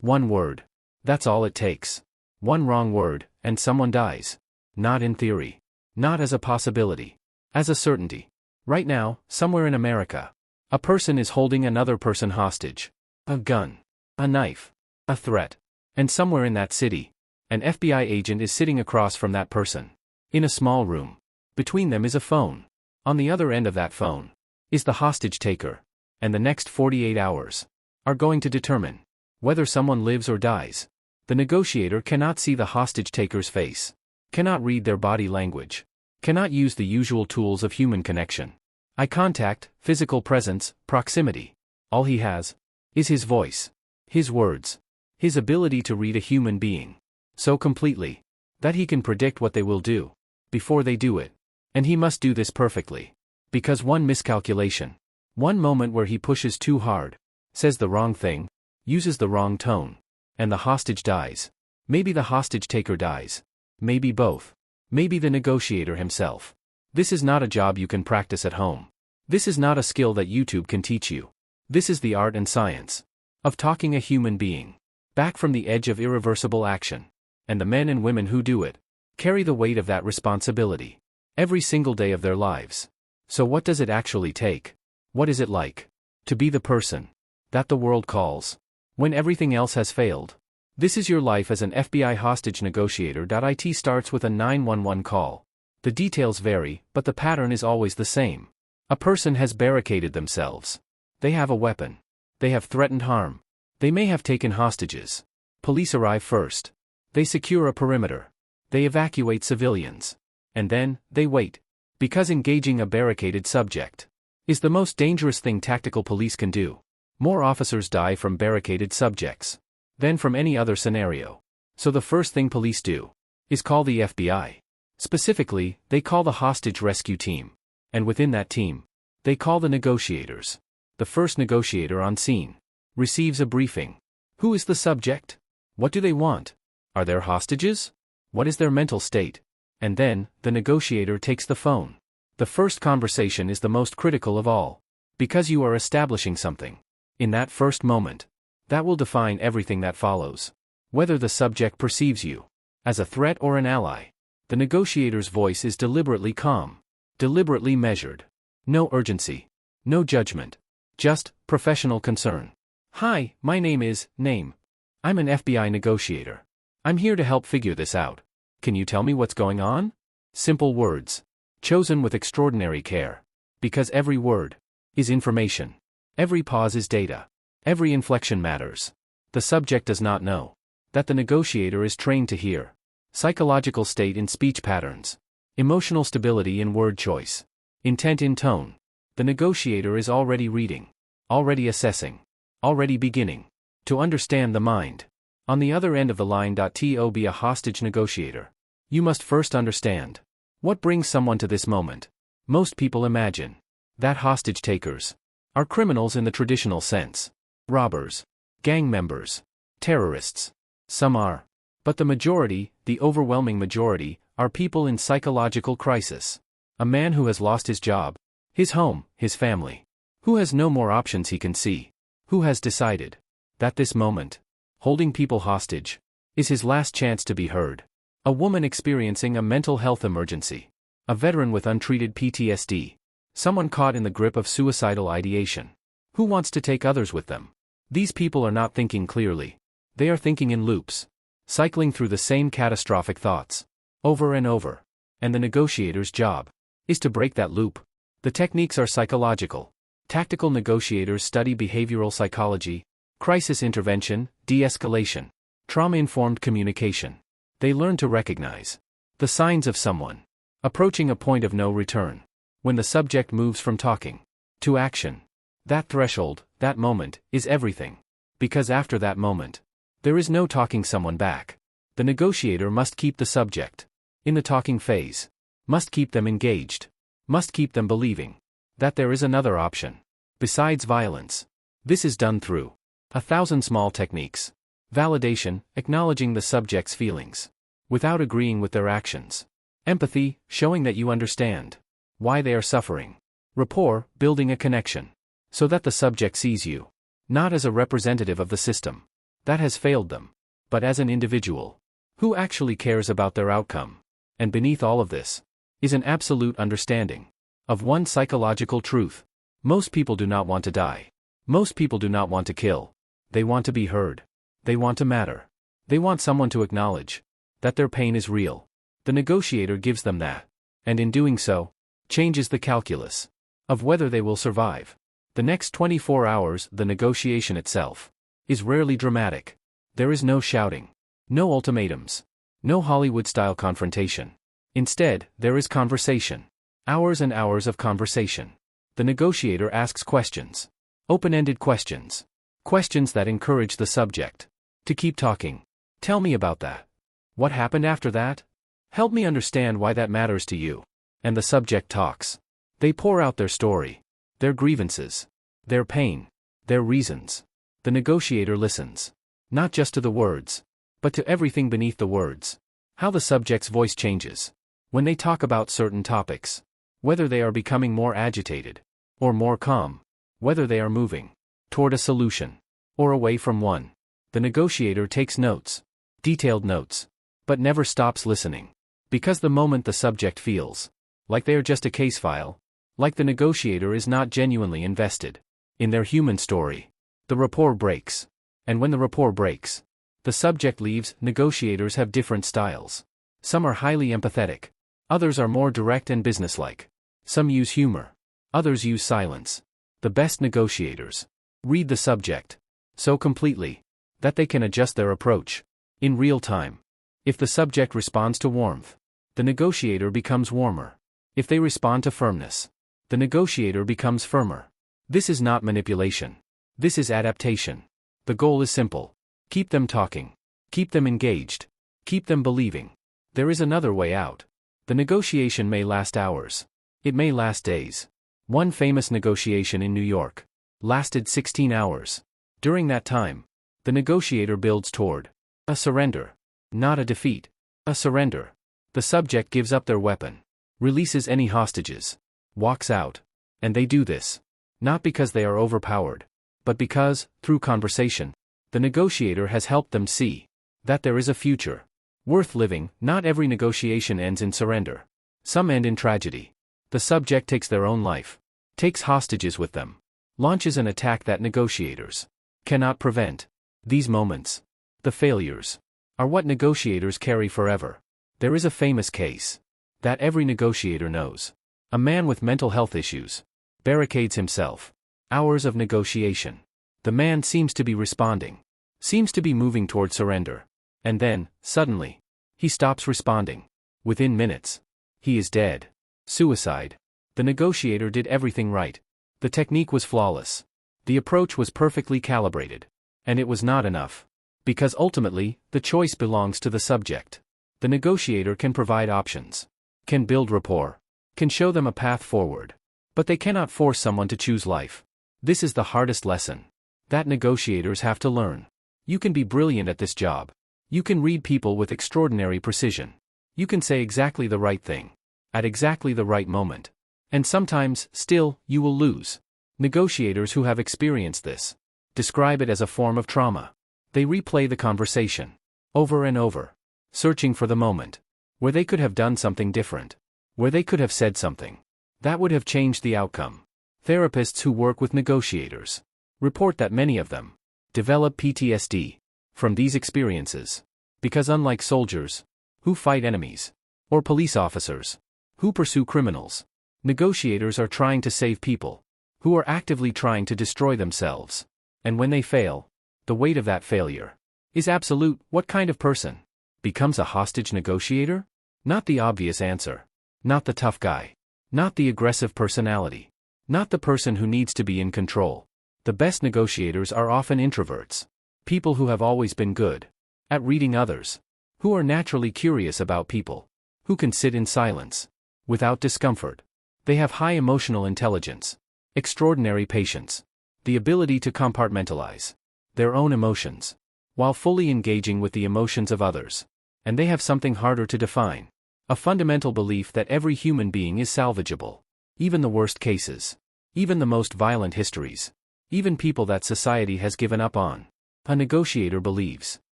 One word. That's all it takes. One wrong word, and someone dies. Not in theory. Not as a possibility. As a certainty. Right now, somewhere in America, a person is holding another person hostage. A gun. A knife. A threat. And somewhere in that city, an FBI agent is sitting across from that person. In a small room. Between them is a phone. On the other end of that phone is the hostage taker. And the next 48 hours are going to determine whether someone lives or dies. The negotiator cannot see the hostage taker's face, cannot read their body language, cannot use the usual tools of human connection. Eye contact, physical presence, proximity. All he has is his voice, his words, his ability to read a human being so completely that he can predict what they will do before they do it. And he must do this perfectly. Because one miscalculation, one moment where he pushes too hard, says the wrong thing, uses the wrong tone, and the hostage dies. Maybe the hostage taker dies. Maybe both. Maybe the negotiator himself. This is not a job you can practice at home. This is not a skill that YouTube can teach you. This is the art and science of talking a human being back from the edge of irreversible action. And the men and women who do it carry the weight of that responsibility every single day of their lives. So what does it actually take? What is it like to be the person that the world calls when everything else has failed? This is your life as an FBI hostage negotiator. It starts with a 911 call. The details vary, but the pattern is always the same. A person has barricaded themselves. They have a weapon. They have threatened harm. They may have taken hostages. Police arrive first. They secure a perimeter. They evacuate civilians. And then, they wait. Because engaging a barricaded subject is the most dangerous thing tactical police can do. More officers die from barricaded subjects than from any other scenario. So the first thing police do is call the FBI. Specifically, they call the hostage rescue team. And within that team, they call the negotiators. The first negotiator on scene receives a briefing. Who is the subject? What do they want? Are there hostages? What is their mental state? And then, the negotiator takes the phone. The first conversation is the most critical of all. Because you are establishing something. In that first moment. That will define everything that follows. Whether the subject perceives you as a threat or an ally. The negotiator's voice is deliberately calm. Deliberately measured. No urgency. No judgment. Just, professional concern. Hi, my name is, name. I'm an FBI negotiator. I'm here to help figure this out. Can you tell me what's going on? Simple words. Chosen with extraordinary care. Because every word is information. Every pause is data. Every inflection matters. The subject does not know that the negotiator is trained to hear. Psychological state in speech patterns. Emotional stability in word choice. Intent in tone. The negotiator is already reading. Already assessing. Already beginning to understand the mind. On the other end of the line. To be a hostage negotiator, you must first understand what brings someone to this moment. Most people imagine that hostage takers are criminals in the traditional sense. Robbers. Gang members. Terrorists. Some are. But the majority, the overwhelming majority, are people in psychological crisis. A man who has lost his job, his home, his family. Who has no more options he can see. Who has decided that this moment, holding people hostage, is his last chance to be heard. A woman experiencing a mental health emergency. A veteran with untreated PTSD. Someone caught in the grip of suicidal ideation. Who wants to take others with them? These people are not thinking clearly. They are thinking in loops. Cycling through the same catastrophic thoughts. Over and over. And the negotiator's job is to break that loop. The techniques are psychological. Tactical negotiators study behavioral psychology, crisis intervention, de-escalation, trauma-informed communication. They learn to recognize the signs of someone approaching a point of no return. When the subject moves from talking to action. That threshold, that moment, is everything. Because after that moment, there is no talking someone back. The negotiator must keep the subject in the talking phase. Must keep them engaged. Must keep them believing that there is another option besides violence. This is done through 1,000 small techniques. Validation, acknowledging the subject's feelings without agreeing with their actions. Empathy, showing that you understand why they are suffering. Rapport, building a connection so that the subject sees you not as a representative of the system That has failed them. But as an individual, who actually cares about their outcome? And beneath all of this is an absolute understanding of one psychological truth. Most people do not want to die. Most people do not want to kill. They want to be heard. They want to matter. They want someone to acknowledge that their pain is real. The negotiator gives them that, and in doing so, changes the calculus of whether they will survive. The next 24 hours, the negotiation itself is rarely dramatic. There is no shouting, no ultimatums, no Hollywood-style confrontation. Instead, there is conversation. Hours and hours of conversation. The negotiator asks questions. Open-ended questions. Questions that encourage the subject to keep talking. Tell me about that. What happened after that? Help me understand why that matters to you. And the subject talks. They pour out their story, their grievances, their pain, their reasons. The negotiator listens. Not just to the words, but to everything beneath the words. How the subject's voice changes when they talk about certain topics. Whether they are becoming more agitated or more calm. Whether they are moving toward a solution or away from one. The negotiator takes notes, detailed notes, but never stops listening. Because the moment the subject feels like they are just a case file, like the negotiator is not genuinely invested in their human story, the rapport breaks. And when the rapport breaks, the subject leaves. Negotiators have different styles. Some are highly empathetic. Others are more direct and businesslike. Some use humor. Others use silence. The best negotiators read the subject so completely that they can adjust their approach in real time. If the subject responds to warmth, the negotiator becomes warmer. If they respond to firmness, the negotiator becomes firmer. This is not manipulation. This is adaptation. The goal is simple. Keep them talking. Keep them engaged. Keep them believing. There is another way out. The negotiation may last hours. It may last days. One famous negotiation in New York lasted 16 hours. During that time, the negotiator builds toward a surrender. Not a defeat. A surrender. The subject gives up their weapon, releases any hostages, walks out. And they do this not because they are overpowered, but because, through conversation, the negotiator has helped them see that there is a future worth living. Not every negotiation ends in surrender. Some end in tragedy. The subject takes their own life, takes hostages with them, launches an attack that negotiators cannot prevent. These moments, the failures, are what negotiators carry forever. There is a famous case that every negotiator knows. A man with mental health issues barricades himself. Hours of negotiation. The man seems to be responding, seems to be moving toward surrender. And then, suddenly, he stops responding. Within minutes, he is dead. Suicide. The negotiator did everything right. The technique was flawless. The approach was perfectly calibrated. And it was not enough. Because ultimately, the choice belongs to the subject. The negotiator can provide options, can build rapport, can show them a path forward. But they cannot force someone to choose life. This is the hardest lesson that negotiators have to learn. You can be brilliant at this job. You can read people with extraordinary precision. You can say exactly the right thing at exactly the right moment. And sometimes, still, you will lose. Negotiators who have experienced this describe it as a form of trauma. They replay the conversation over and over, searching for the moment where they could have done something different, where they could have said something that would have changed the outcome. Therapists who work with negotiators report that many of them develop PTSD from these experiences, because unlike soldiers who fight enemies, or police officers who pursue criminals, negotiators are trying to save people who are actively trying to destroy themselves. And when they fail, the weight of that failure is absolute. What kind of person becomes a hostage negotiator? Not the obvious answer. Not the tough guy. Not the aggressive personality. Not the person who needs to be in control. The best negotiators are often introverts. People who have always been good at reading others. Who are naturally curious about people. Who can sit in silence without discomfort. They have high emotional intelligence, extraordinary patience, the ability to compartmentalize their own emotions while fully engaging with the emotions of others. And they have something harder to define. A fundamental belief that every human being is salvageable. Even the worst cases. Even the most violent histories. Even people that society has given up on. A negotiator believes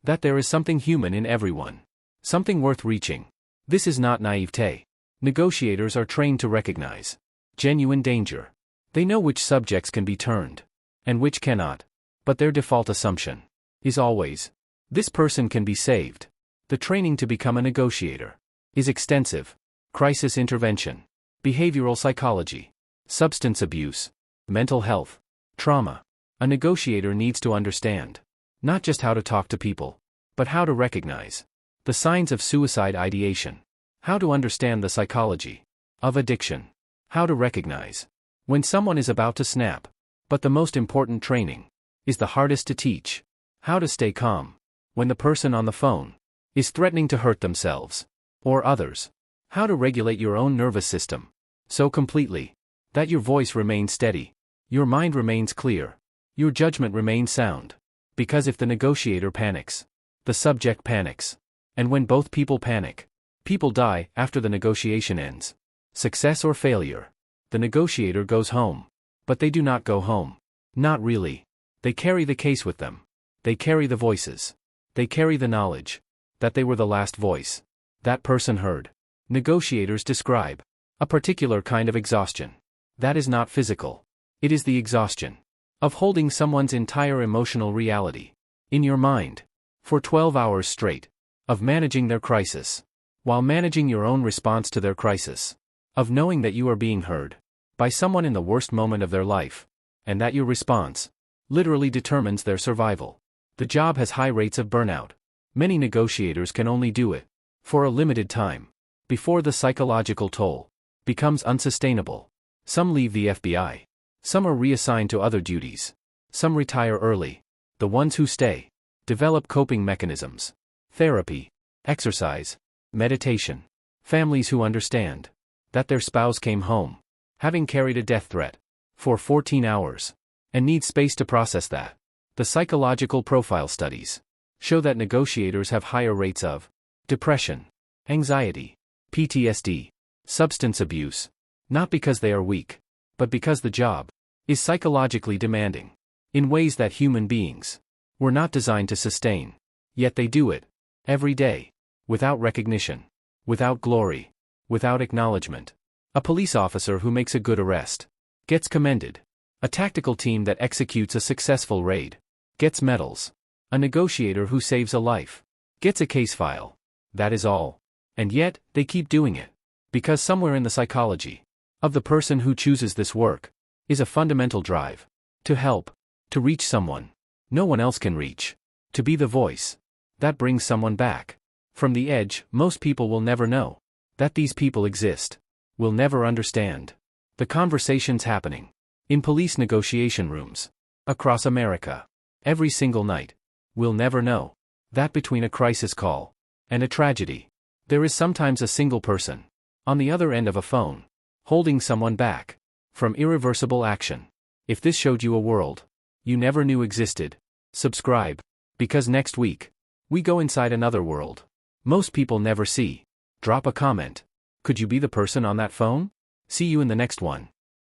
that there is something human in everyone, something worth reaching. This is not naivete. Negotiators are trained to recognize genuine danger. They know which subjects can be turned and which cannot, but their default assumption is always, this person can be saved. The training to become a negotiator is extensive. Crisis intervention, behavioral psychology, substance abuse, mental health, trauma. A negotiator needs to understand not just how to talk to people, but how to recognize the signs of suicide ideation, how to understand the psychology of addiction, how to recognize when someone is about to snap. But the most important training is the hardest to teach: how to stay calm when the person on the phone is threatening to hurt themselves or others, how to regulate your own nervous system so completely that your voice remains steady, your mind remains clear, your judgment remains sound. Because if the negotiator panics, the subject panics. And when both people panic, people die after the negotiation ends. Success or failure, the negotiator goes home. But they do not go home. Not really. They carry the case with them. They carry the voices. They carry the knowledge that they were the last voice that person heard. Negotiators describe a particular kind of exhaustion that is not physical. It is the exhaustion of holding someone's entire emotional reality in your mind for 12 hours straight, of managing their crisis while managing your own response to their crisis, of knowing that you are being heard by someone in the worst moment of their life, and that your response literally determines their survival. The job has high rates of burnout. Many negotiators can only do it for a limited time before the psychological toll becomes unsustainable. Some leave the FBI. Some are reassigned to other duties. Some retire early. The ones who stay develop coping mechanisms: therapy, exercise, meditation. Families who understand that their spouse came home having carried a death threat for 14 hours and need space to process that. The psychological profile studies show that negotiators have higher rates of depression, anxiety, PTSD, substance abuse, not because they are weak, but because the job is psychologically demanding in ways that human beings were not designed to sustain. Yet they do it every day, without recognition, without glory, without acknowledgement. A police officer who makes a good arrest gets commended. A tactical team that executes a successful raid gets medals. A negotiator who saves a life gets a case file. That is all. And yet, they keep doing it. Because somewhere in the psychology of the person who chooses this work is a fundamental drive to help, to reach someone no one else can reach, to be the voice that brings someone back from the edge. Most people will never know that these people exist, will never understand the conversations happening in police negotiation rooms across America every single night. Will never know that between a crisis call and a tragedy, there is sometimes a single person on the other end of a phone holding someone back from irreversible action. If this showed you a world you never knew existed, subscribe, because next week we go inside another world most people never see. Drop a comment. Could you be the person on that phone? See you in the next one.